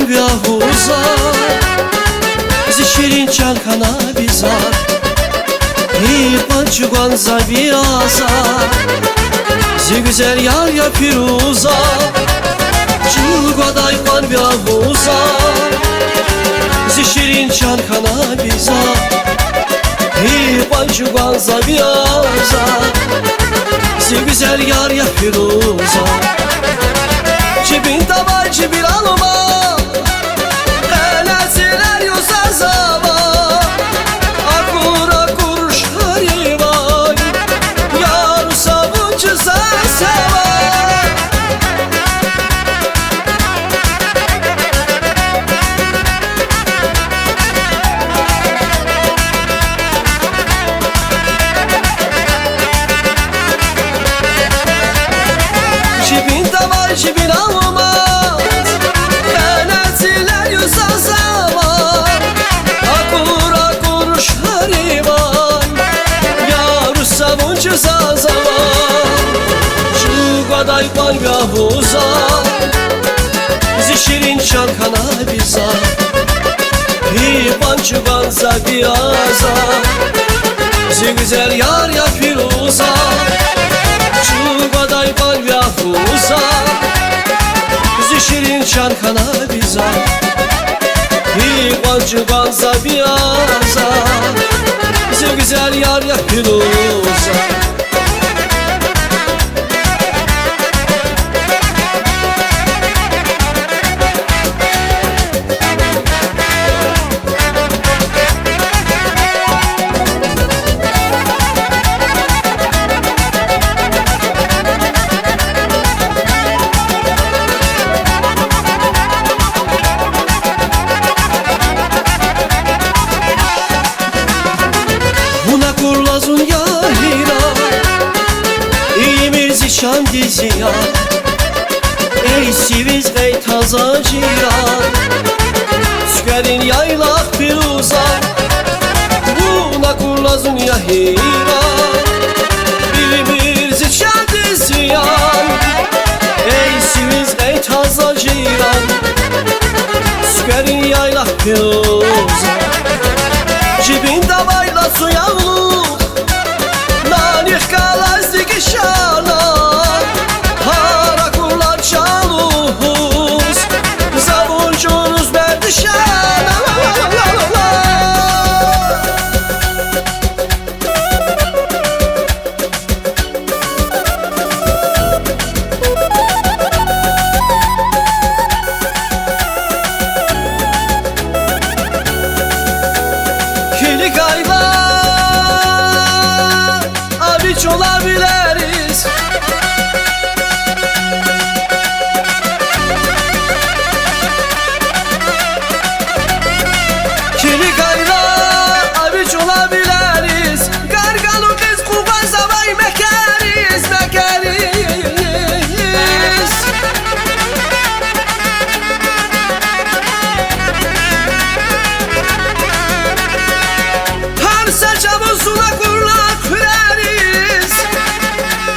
biahuza zi şirin çalkana bizar hi pançugan zaviyaza zi güzel yar ya firuza çugaday kan biahuza zi şirin çalkana bizar hi pançugan zaviyaza zi güzel yar ya firuza cebinde var cebir alma Eneziler yüzer zaman Akur akur şarivan Yar savuncu sever Cebinde var cebir alma Çugaday kan biahuza zi şirin çalkana bizar hi pançugan zaviyaza zi güzel yar ya firuza Çugaday kan biahuza zi şirin çalkana bizar hi pançugan zaviyaza zi güzel yar ya firuza Kurlazun yahira İyimiz işan diziya Ey siviz ey taza ciran Sükerin yaylak firuza Buna kurlazun yahira İyimiz işan diziya Ey siviz ey taza ciran Sükerin yaylak firuza Cibinde bayla suya Kilik aylar abiç olabiliriz Kilik aylar abiç olabiliriz Gargalı kız kuban zavay mekeriz Her saçamızına kurlak küreriz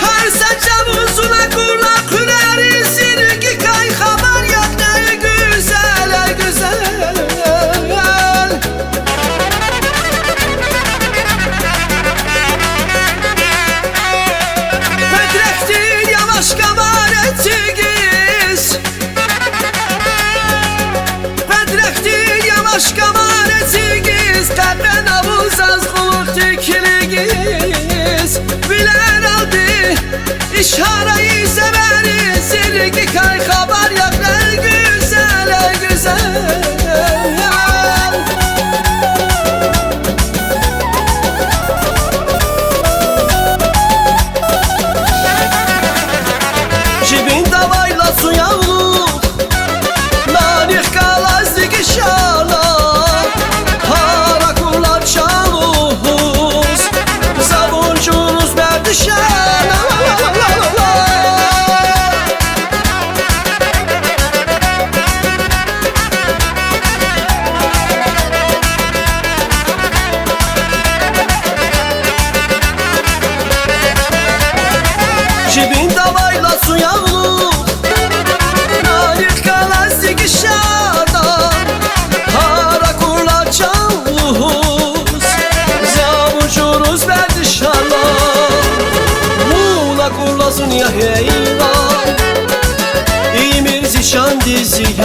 Her saçamızına kurlak küreriz İrgi kay haber yok ne güzel ey güzel Bedrektir yavaş kamaretigiz Bedrektir yavaş kamaretigiz Kadren avuzaz kuluk tikiligiz Bilen aldı işareyi severiz İrgi kay haber yok ey güzel ey güzel Cibinde bayla suya uluk Nanik kalazdik inşallah Harakullar çaluz Zabuncunuz berdişan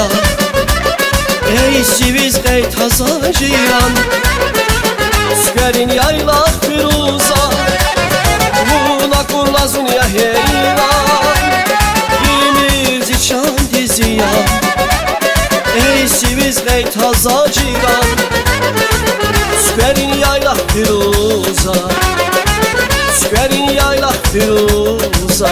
Irak. Ey siviz qey taza ciran, Sügerin yaylaq firuza, Buna kurlazun ya heyran, Bimirci çan diziyan. Ey siviz qey taza ciran, Sügerin yaylaq firuza, Sügerin yaylaq firuza.